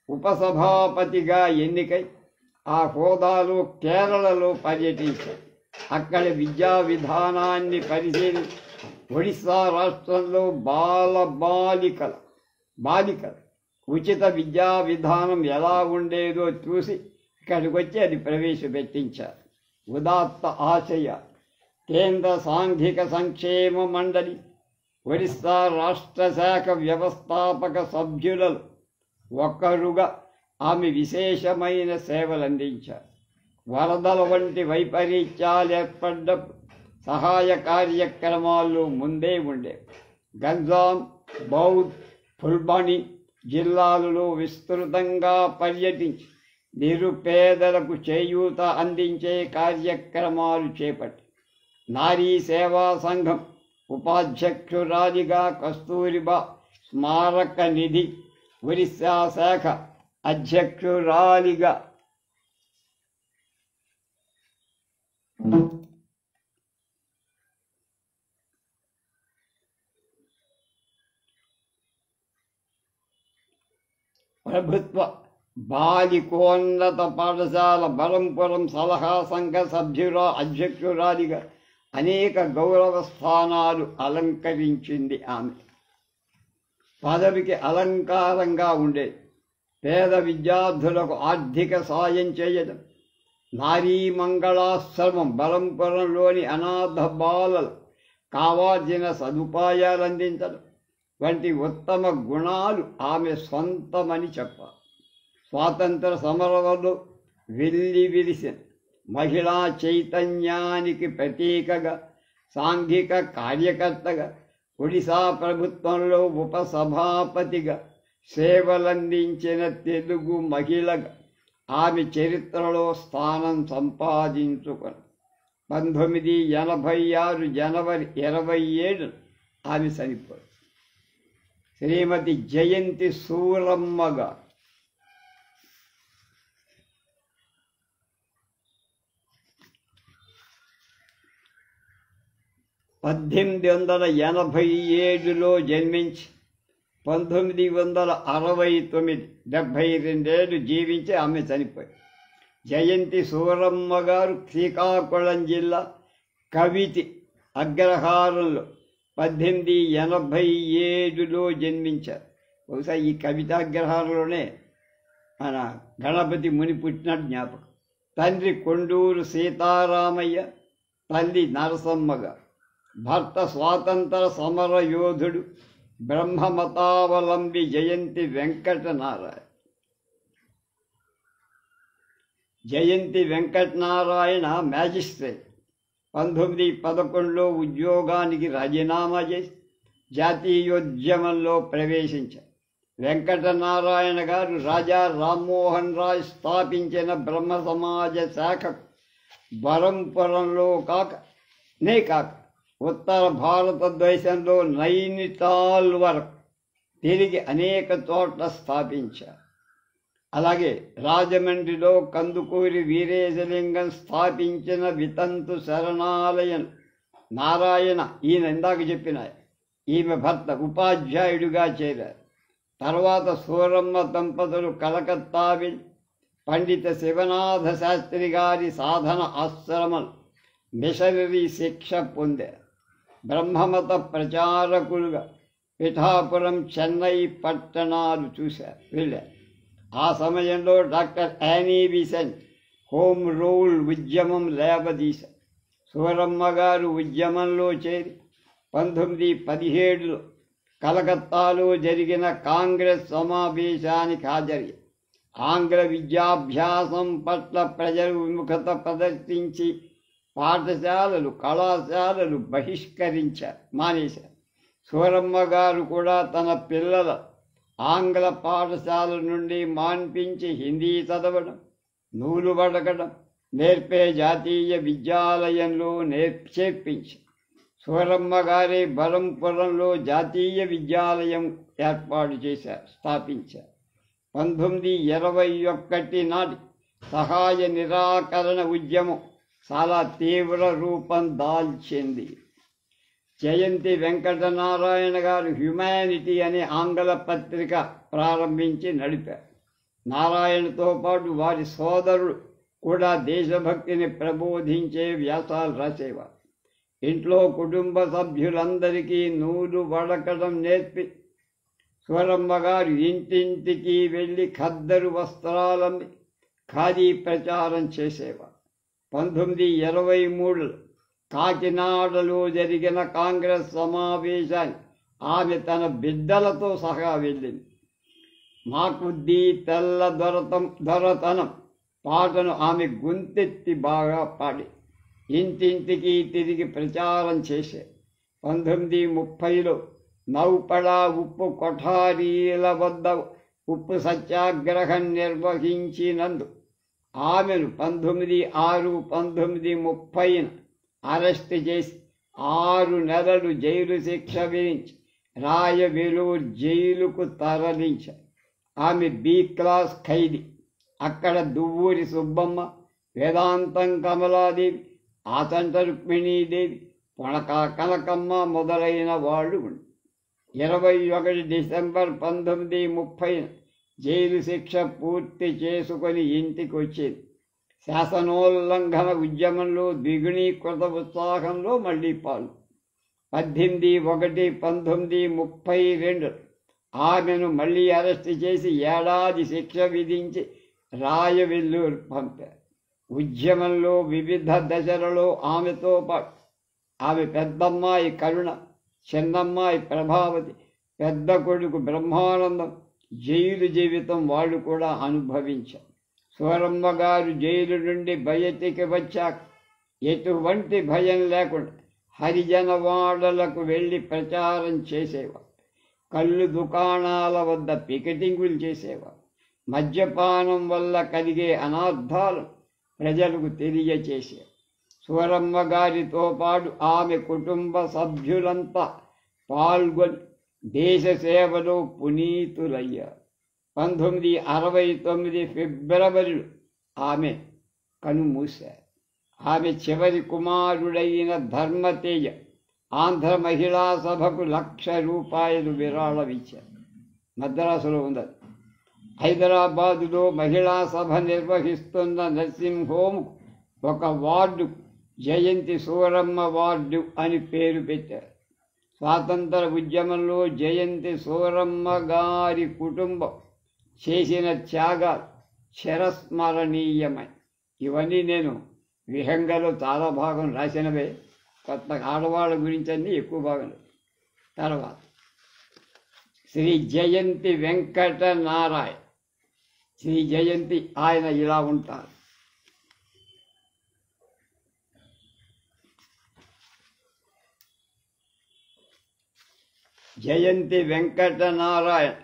ఉపసభాపతిగా ఎన్నికై ఆ హోదాలో కేరళలో పర్యటించారు. అక్కడ విద్యా విధానాన్ని పరిశీలించి ఒడిశా రాష్ట్రంలో బాలికల ఉచిత విద్యా విధానం ఎలా ఉండేదో చూసి ఇక్కడికి వచ్చి అది ప్రవేశపెట్టించారు. ఉదాత్త ఆశయ కేంద్ర సాంఘిక సంక్షేమ మండలి ఒడిశా రాష్ట్ర శాఖ వ్యవస్థాపక సభ్యులలో ఒక్కరుగా ఆమె విశేషమైన సేవలు అందించారు. వరదల వంటి వైపరీత్యాలు ఏర్పడ్డప్పుడు సహాయ కార్యక్రమాల్లో ముందే ఉండేవి. గంజాం, బౌద్, ఫుల్బాణి జిల్లాలలో విస్తృతంగా పర్యటించి నిరుపేదలకు చేయూత అందించే కార్యక్రమాలు చేపట్టి నారీ సేవా సంఘం ఉపాధ్యక్షురాలిగా, కస్తూరిబా స్మారక నిధి ఒరిస్సా శాఖ అధ్యక్షురాలిగా ప్రభుత్వ బాలికోన్నత పాఠశాల బలంపురం సలహా సంఘ అధ్యక్షురాలిగా అనేక గౌరవ స్థానాలు అలంకరించింది ఆమె. పదవికి అలంకారంగా ఉండేది. పేద విద్యార్థులకు ఆర్థిక సాయం చేయడం, నారీ మంగళాశ్రమం బలంపురంలోని అనాథ బాలలు కావాల్సిన సదుపాయాలు అందించడం వంటి ఉత్తమ గుణాలు ఆమె సొంతమని చెప్పాలి. స్వాతంత్ర సమరంలో వెల్లి విరిసిన మహిళా చైతన్యానికి ప్రతీకగా, సాంఘిక కార్యకర్తగా, ఒడిశా ప్రభుత్వంలో ఉపసభాపతిగా సేవలందించిన తెలుగు మహిళగా ఆమె చరిత్రలో స్థానం సంపాదించుకుని 1986 జనవరి 27 ఆమె చనిపోయింది. శ్రీమతి జయంతి సూరమ్మ గారు 1887లో జన్మించి 1969 72 జీవించి ఆమె చనిపోయింది. జయంతి సూరమ్మ గారు శ్రీకాకుళం జిల్లా కవితి అగ్రహారంలో 1887లో జన్మించారు. బహుశా ఈ కవితాగ్రహారంలోనే మన గణపతి ముని పుట్టిన జ్ఞాపకం. తండ్రి కొండూరు సీతారామయ్య, తల్లి నరసమ్మ గారు. భర్త స్వాతంత్ర సమర యోధుడు బ్రహ్మమతావలంబి జయంతి వెంకటనారాయణ. జయంతి వెంకటనారాయణ మ్యాజిస్ట్రేట్. 1911లో ఉద్యోగానికి రాజీనామా చేసి జాతీయోద్యమంలో ప్రవేశించారు. వెంకటనారాయణ గారు రాజా రామ్మోహన్ రాయ్ స్థాపించిన బ్రహ్మ సమాజ శాఖకు బరంపురంలో కాక ఉత్తర భారతదేశంలో నైనితాల్ వరకు తిరిగి అనేక చోట్ల స్థాపించారు. అలాగే రాజమండ్రిలో కందుకూరి వీరేశలింగం స్థాపించిన వితంతు శరణాలయం నారాయణ, ఈయన ఇందాక చెప్పిన ఈమె భర్త ఉపాధ్యాయుడిగా చేరారు. తర్వాత సూరమ్మ దంపతులు కలకత్తా వెళ్ళి పండిత శివనాథ శాస్త్రి గారి సాధన ఆశ్రమం మిషనరీ శిక్ష పొందారు. బ్రహ్మమత ప్రచారకులుగా పిఠాపురం, చెన్నై పట్టణాలు వెళ్ళారు. ఆ సమయంలో doctor Annie Besant home rule ఉద్యమం లేవదీశారు. సూరమ్మ గారు ఉద్యమంలో చేరి 1917లో కలకత్తాలో జరిగిన కాంగ్రెస్ సమావేశానికి హాజరయ్యారు. ఆంగ్ల విద్యాభ్యాసం పట్ల ప్రజలు విముఖత ప్రదర్శించి పాఠశాలలు, కళాశాలలు మానేశారు. సూరమ్మ గారు కూడా తన పిల్లల ఆంగ్ల పాఠశాల నుండి మాన్పించి హిందీ చదవడం, నూలు వడకడం నేర్పే జాతీయ విద్యాలయంలో చేర్పించి సూరమ్మ గారే బరంపురంలో జాతీయ విద్యాలయం స్థాపించారు. 1921 నాటి సహాయ నిరాకరణ ఉద్యమం చాలా తీవ్ర రూపం దాల్చింది. జయంతి వెంకటనారాయణ గారు హ్యుమానిటీ అనే ఆంగ్ల పత్రిక ప్రారంభించి నడిపారు. నారాయణతో పాటు వారి సోదరుడు కూడా దేశభక్తిని ప్రబోధించే వ్యాసాలు రాసేవారు. ఇంట్లో కుటుంబ సభ్యులందరికీ నూలు వడకడం నేర్పి సూరమ్మ గారు ఇంటింటికి వెళ్ళి ఖద్దరు వస్త్రాలమ్మి ఖాదీ ప్రచారం చేసేవారు. 1923లో కాకినాడలో జరిగిన కాంగ్రెస్ సమావేశానికి ఆమె తన బిడ్డలతో సహా వెళ్ళింది. మాకుద్దీ తెల్ల దొరతనం పాటను ఆమె గొంతెత్తి బాగా పాడి ఇంటింటికి తిరిగి ప్రచారం చేసే 1930లో నౌపడా ఉప్పు కొఠారీల వద్ద ఉప్పు సత్యాగ్రహం నిర్వహించినందు ఆమెను 1930 అరెస్ట్ చేసి 6 నెలలు జైలు శిక్ష విధించి రాయవెలూరు జైలుకు తరలించారు. ఆమె బి క్లాస్ ఖైదీ. అక్కడ దువ్వూరి సుబ్బమ్మ, వేదాంతం కమలాదేవి, ఆచంట రుక్మిణీదేవి, పొణక కనకమ్మ మొదలైన వాళ్ళు 21 డిసెంబర్ 1930 జైలు శిక్ష పూర్తి చేసుకొని ఇంటికి వచ్చింది. శాసనోల్లంఘన ఉద్యమంలో ద్విగుణీకృత ఉత్సాహంలో మళ్లీ పాలు. 18/1/1932 ఆమెను మళ్లీ అరెస్టు చేసి ఏడాది శిక్ష విధించి రాయవెల్లూరు పంపారు. ఉద్యమంలో వివిధ దశలలో ఆమెతో పాటు ఆమె పెద్దమ్మాయి కరుణ, చిన్నమ్మాయి ప్రభావతి, పెద్ద కొడుకు బ్రహ్మానందం జైలు జీవితం వాళ్ళు కూడా అనుభవించారు. సూరమ్మ గారు జైలు నుండి బయటికి వచ్చాక ఎటువంటి భయం లేకుండా హరిజన వాడలకు వెళ్ళి ప్రచారం చేసేవారు. కళ్ళు దుకాణాల వద్ద పికెటింగులు చేసేవారు. మద్యపానం వల్ల కలిగే అనార్థాలు ప్రజలకు తెలియచేశారు. సూరమ్మ గారితో పాటు ఆమె కుటుంబ సభ్యులంతా పాల్గొని దేశ సేవలో పునీతులయ్యారు. 1969 ఫిబ్రవరిలో ఆమె కనుమూశారు. ఆమె చివరి కుమారుడైన ధర్మతేజ ఆంధ్ర మహిళా సభకు ₹1,00,000 విరాళమిచ్చారు. మద్రాసులో ఉన్నది. హైదరాబాదులో మహిళా సభ నిర్వహిస్తున్న నర్సింగ్ హోమ్కు ఒక వార్డు జయంతి సూరమ్మ వార్డు అని పేరు పెట్టారు. స్వాతంత్ర ఉద్యమంలో జయంతి సూరమ్మ గారి కుటుంబం చేసిన త్యాగాలు చిరస్మరణీయమై. ఇవన్నీ నేను విహంగలో చాలా భాగం రాసినవే. కొత్త ఆడవాళ్ళ గురించి అన్నీ ఎక్కువ భాగం. తర్వాత శ్రీ జయంతి వెంకటనారాయణ. శ్రీ జయంతి ఆయన ఇలా ఉంటారు. జయంతి వెంకటనారాయణ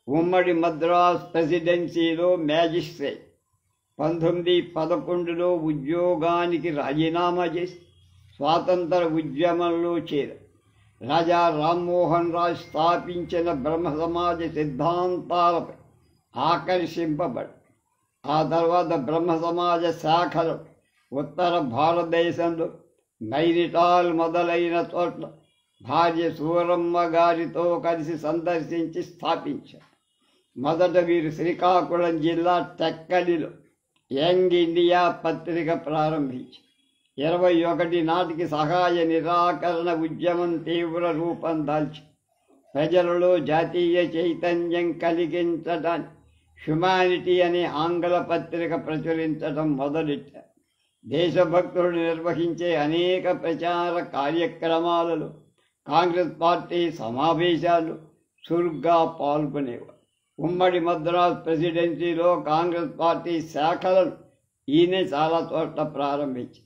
ఉమ్మడి మద్రాస్ ప్రెసిడెన్సీలో మ్యాజిస్ట్రేట్. 1911లో ఉద్యోగానికి రాజీనామా చేసి స్వాతంత్ర ఉద్యమంలో చేరారు. రాజా రామ్మోహన్ రాయ్ స్థాపించిన బ్రహ్మ సమాజ సిద్ధాంతాలపై ఆకర్షింపబడి ఆ తర్వాత బ్రహ్మ సమాజ శాఖలు ఉత్తర భారతదేశంలో నైనిటాల్ మొదలైన చోట్ల భార్య సూరమ్మ గారితో కలిసి సందర్శించి స్థాపించారు. మొదట వీరు శ్రీకాకుళం జిల్లా టెక్కలిలో యంగ్ ఇండియా పత్రిక ప్రారంభించి 21 నాటికి సహాయ నిరాకరణ ఉద్యమం తీవ్ర రూపం దాల్చి ప్రజలలో జాతీయ చైతన్యం కలిగించడానికి హ్యుమానిటీ అనే ఆంగ్ల పత్రిక ప్రచురించడం మొదలెట్టారు. దేశభక్తులు నిర్వహించే అనేక ప్రచార కార్యక్రమాలలో కాంగ్రెస్ పార్టీ సమావేశాలు చురుగ్గా పాల్గొనేవారు. ఉమ్మడి మద్రాస్ ప్రెసిడెన్సీలో కాంగ్రెస్ పార్టీ శాఖలను ఈయన చాలా చోట్ల ప్రారంభించి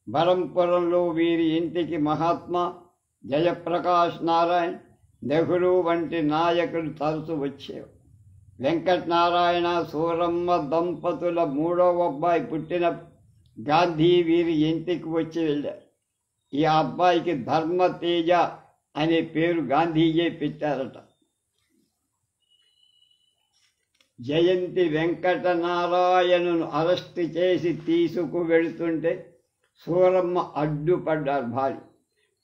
బరంపురంలో వీరి ఇంటికి మహాత్మా, జయప్రకాష్ నారాయణ్, నెహ్రూ వంటి నాయకులు తరచు వచ్చేవారు. వెంకటనారాయణ సూరమ్మ దంపతుల 3వ అబ్బాయి పుట్టినప్పుడు గాంధీ వీరి ఇంటికి వచ్చి వెళ్ళారు. ఈ అబ్బాయికి ధర్మతేజ అనే పేరు గాంధీజీ పెట్టారట. జయంతి వెంకటనారాయణను అరెస్టు చేసి తీసుకువెడుతుంటే సూరమ్మ అడ్డుపడ్డారు భార్య.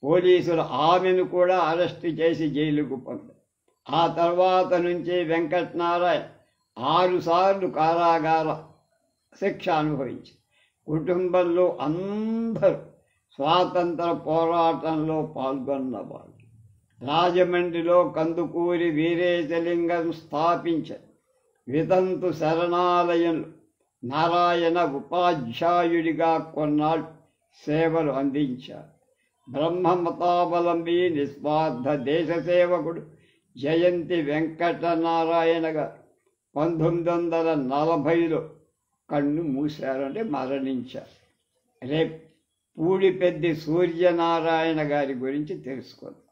పోలీసులు ఆమెను కూడా అరెస్టు చేసి జైలుకు పంపారు. ఆ తర్వాత నుంచి వెంకటనారాయణ 6 సార్లు కారాగార శిక్ష అనుభవించి కుటుంబంలో అందరూ స్వాతంత్ర పోరాటంలో పాల్గొన్నవారు. రాజమండ్రిలో కందుకూరి వీరేశలింగం స్థాపించారు. వితంతు శరణాలయంలో నారాయణ ఉపాధ్యాయుడిగా కొన్నాళ్ళు సేవలు అందించారు. బ్రహ్మమతావలంబి నిస్వార్థ దేశ సేవకుడు జయంతి వెంకటనారాయణ గారు 1940లో కన్ను మూశారు, అంటే మరణించారు. రేపు పూడిపెద్ది సూర్యనారాయణ గారి గురించి తెలుసుకుందాం.